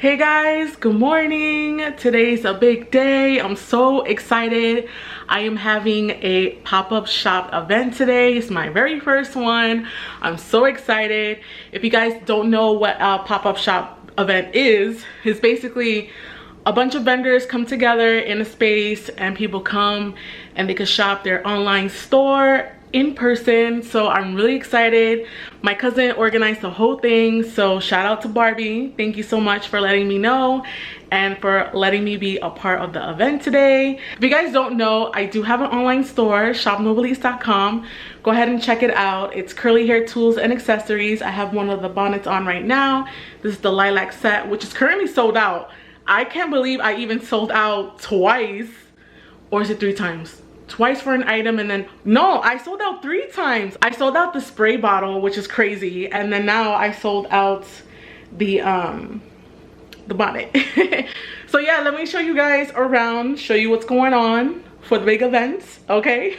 Hey guys, good morning. Today's a big day. I'm so excited. I am having a pop-up shop event today. It's my very first one. I'm so excited. If you guys don't know what a pop-up shop event is, it's basically a bunch of vendors come together in a space and people come and they can shop their online store in person. So I'm really excited. My cousin organized the whole thing, so shout out to Barbie. Thank you so much for letting me know and for letting me be a part of the event today. If you guys don't know, I do have an online store, shopnoblesse.com. Go ahead and check it out. It's curly hair tools and accessories. I have one of the bonnets on right now. This is the lilac set, which is currently sold out. I can't believe I even sold out twice, or is it 3 times? Twice for an item, and then no, I sold out 3 times. I sold out the spray bottle, which is crazy, and then now I sold out the bonnet. So yeah, let me show you guys around, show you what's going on for the big events, okay?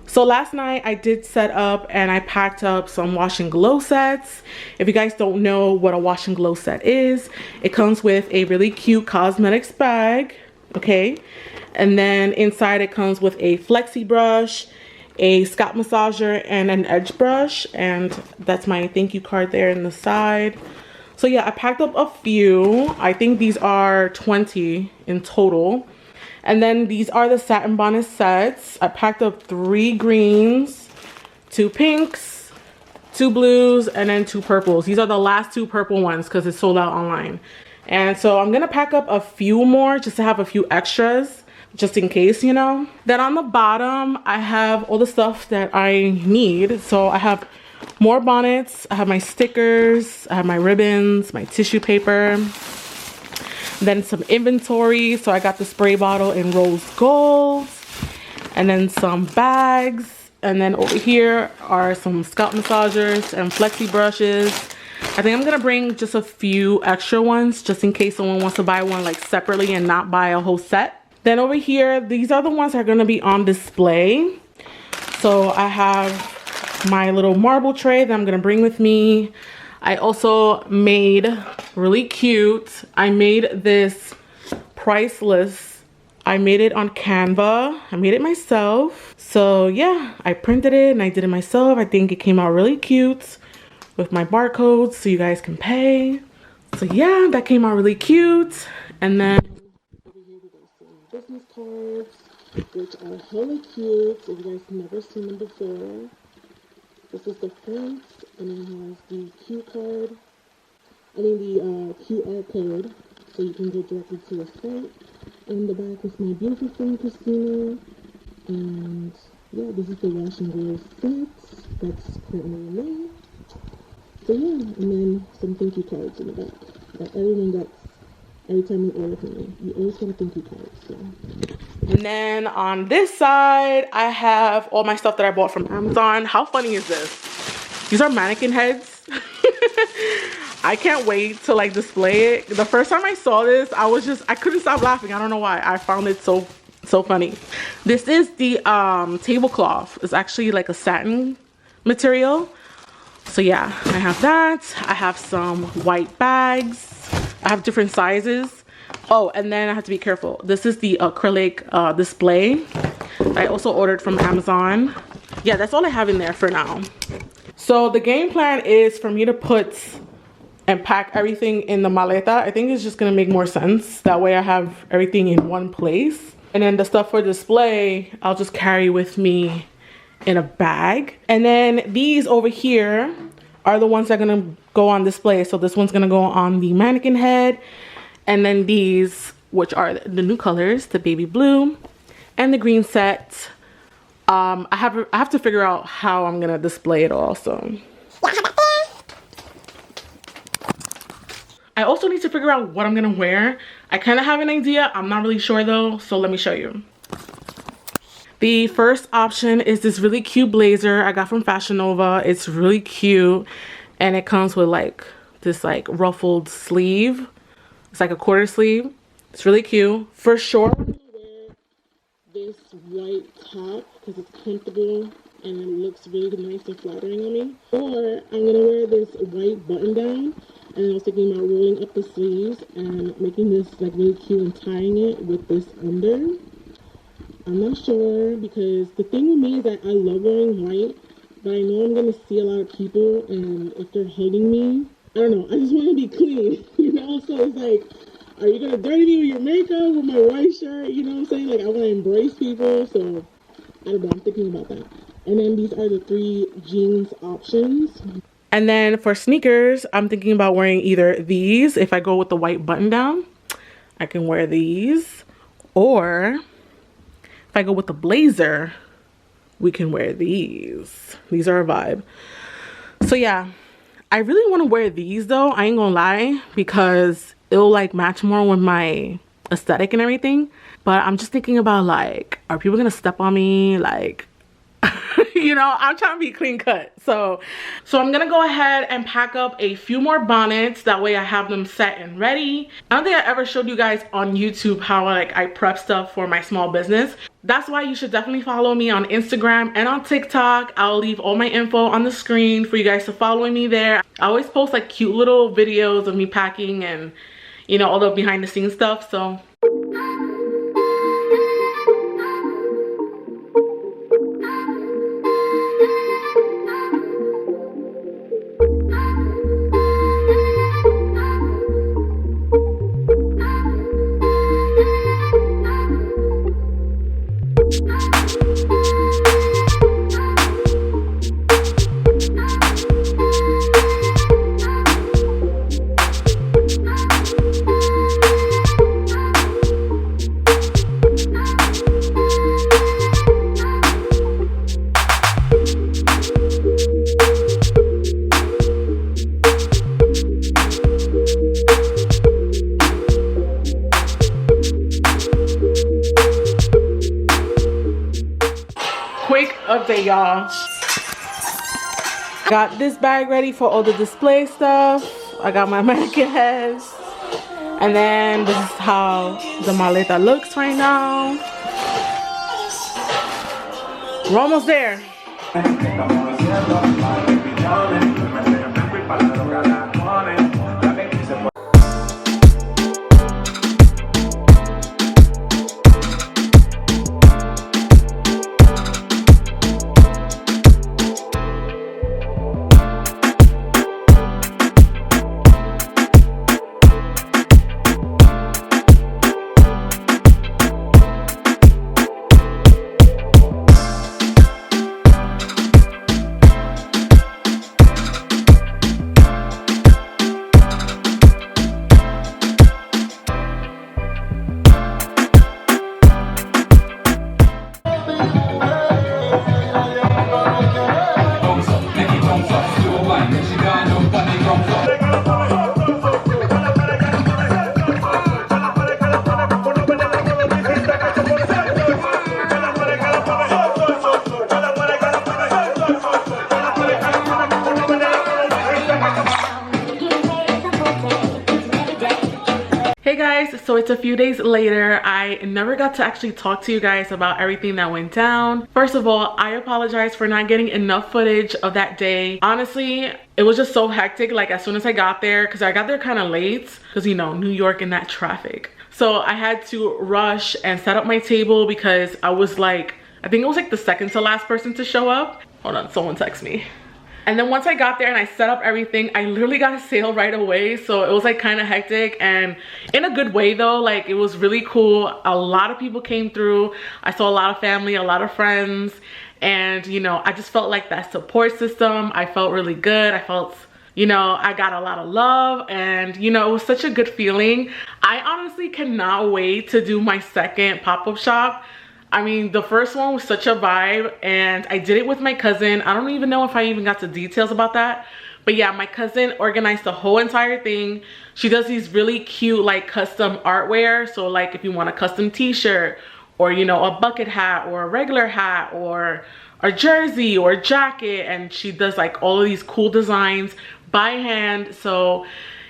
So last night I did set up and I packed up some wash and glow sets. If you guys don't know what a wash and glow set is, it comes with a really cute cosmetics bag, okay? And then inside it comes with a flexi brush, a scalp massager, and an edge brush. And that's my thank you card there in the side. So yeah, I packed up a few. I think these are 20 in total. And then these are the satin bonnet sets. I packed up 3 greens, 2 pinks, 2 blues, and then 2 purples. These are the last 2 purple ones because it's sold out online. And so I'm gonna pack up a few more just to have a few extras, just in case, you know. Then on the bottom, I have all the stuff that I need. So I have more bonnets, I have my stickers, I have my ribbons, my tissue paper, then some inventory. So I got the spray bottle in rose gold, and then some bags. And then over here are some scalp massagers and flexi brushes. I think I'm gonna bring just a few extra ones just in case someone wants to buy one like separately and not buy a whole set. Then over here, these are the ones that are gonna be on display. So I have my little marble tray that I'm gonna bring with me. I also made really cute. I made this priceless. I made it on Canva. I made it myself. So yeah, I printed it and I did it myself. I think it came out really cute with my barcodes so you guys can pay. So yeah, that came out really cute. And then over here we got some business cards, which are hella cute. If you guys never seen them before. This is the front, and it has the QR code, so you can go directly to the site. And the back is my beautiful friend Christina. And yeah, this is the wash and glow set that's currently made. So yeah, and then some thank you cards in the back. Like everyone gets every time you order from me. You always get a thank you card. So. And then on this side, I have all my stuff that I bought from Amazon. How funny is this? These are mannequin heads. I can't wait to like display it. The first time I saw this, I couldn't stop laughing. I don't know why. I found it so funny. This is the tablecloth. It's actually like a satin material. So yeah, I have that. I have some white bags. I have different sizes. Oh, and then I have to be careful. This is the acrylic display I also ordered from Amazon. Yeah, that's all I have in there for now. So the game plan is for me to put and pack everything in the maleta. I think it's just gonna make more sense. That way I have everything in one place. And then the stuff for display, I'll just carry with me in a bag. And then these over here are the ones that are gonna go on display. So this one's gonna go on the mannequin head. And then these, which are the new colors, the baby blue and the green set. I have to figure out how I'm gonna display it all. So I also need to figure out what I'm gonna wear. I kind of have an idea. I'm not really sure though. So let me show you. The first option is this really cute blazer I got from Fashion Nova. It's really cute, and it comes with like this like ruffled sleeve. It's like a quarter sleeve. It's really cute. For sure, I'm gonna wear this white top because it's comfortable and it looks really nice and flattering on me. Or I'm gonna wear this white button down And I was thinking about rolling up the sleeves and making this like really cute and tying it with this under. I'm not sure, because the thing with me is that I love wearing white, but I know I'm gonna see a lot of people, and if they're hating me, I don't know, I just want to be clean, you know? So it's like, are you gonna dirty me with your makeup, with my white shirt? You know what I'm saying? Like, I want to embrace people, so I don't know, I'm thinking about that. And then these are the 3 jeans options. And then for sneakers, I'm thinking about wearing either these. If I go with the white button down, I can wear these. Or if I go with the blazer, we can wear these. These are a vibe. So yeah, I really want to wear these though. I ain't gonna lie, because it'll like match more with my aesthetic and everything. But I'm just thinking about like, are people gonna step on me? Like, you know, I'm trying to be clean cut. So I'm gonna go ahead and pack up a few more bonnets. That way I have them set and ready. I don't think I ever showed you guys on YouTube how like I prep stuff for my small business. That's why you should definitely follow me on Instagram and on TikTok. I'll leave all my info on the screen for you guys to follow me there. I always post like cute little videos of me packing and, you know, all the behind the scenes stuff. So quick update, y'all. Got this bag ready for all the display stuff. I got my mannequin heads. And then this is how the maleta looks right now. We're almost there. Hey guys, so it's a few days later. I never got to actually talk to you guys about everything that went down. First of all, I apologize for not getting enough footage of that day. Honestly, it was just so hectic, like as soon as I got there, because I got there kind of late, because you know, New York and that traffic. So I had to rush and set up my table because I was like, I think it was like the second to last person to show up. Hold on, someone text me. And then once I got there and I set up everything, I literally got a sale right away. So it was like kind of hectic, and in a good way though. Like it was really cool. A lot of people came through. I saw a lot of family, a lot of friends. And you know, I just felt like that support system. I felt really good. I felt, you know, I got a lot of love, and you know, it was such a good feeling. I honestly cannot wait to do my second pop-up shop. I mean, the first one was such a vibe, and I did it with my cousin. I don't even know if I even got the details about that. But yeah, my cousin organized the whole entire thing. She does these really cute like custom artwear. So like if you want a custom t-shirt, or you know, a bucket hat, or a regular hat, or a jersey or a jacket, and she does like all of these cool designs by hand. So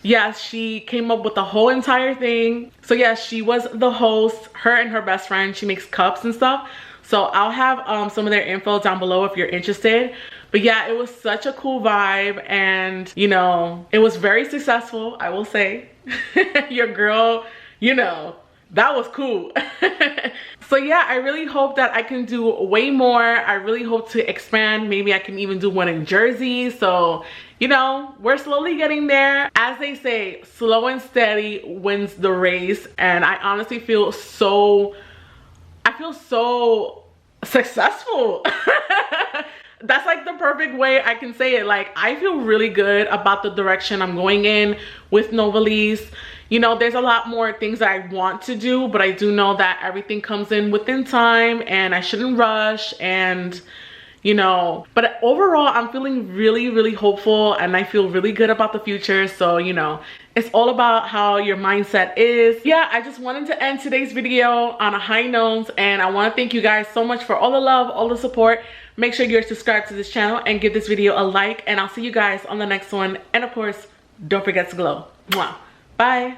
yeah, she came up with the whole entire thing. So yeah, she was the host, her and her best friend. She makes cups and stuff. So I'll have some of their info down below if you're interested. But yeah, it was such a cool vibe, and you know, it was very successful, I will say. Your girl, you know, that was cool. So yeah, I really hope that I can do way more. I really hope to expand. Maybe I can even do one in Jersey. So, you know, we're slowly getting there. As they say, slow and steady wins the race. And I honestly feel so successful. That's like the perfect way I can say it. Like, I feel really good about the direction I'm going in with Novalize. You know, there's a lot more things that I want to do, but I do know that everything comes in within time and I shouldn't rush. And you know, but overall I'm feeling really, really hopeful, and I feel really good about the future. So, you know, it's all about how your mindset is. Yeah, I just wanted to end today's video on a high note, and I want to thank you guys so much for all the love, all the support. Make sure you're subscribed to this channel and give this video a like, and I'll see you guys on the next one. And of course, don't forget to glow. Mwah. Bye.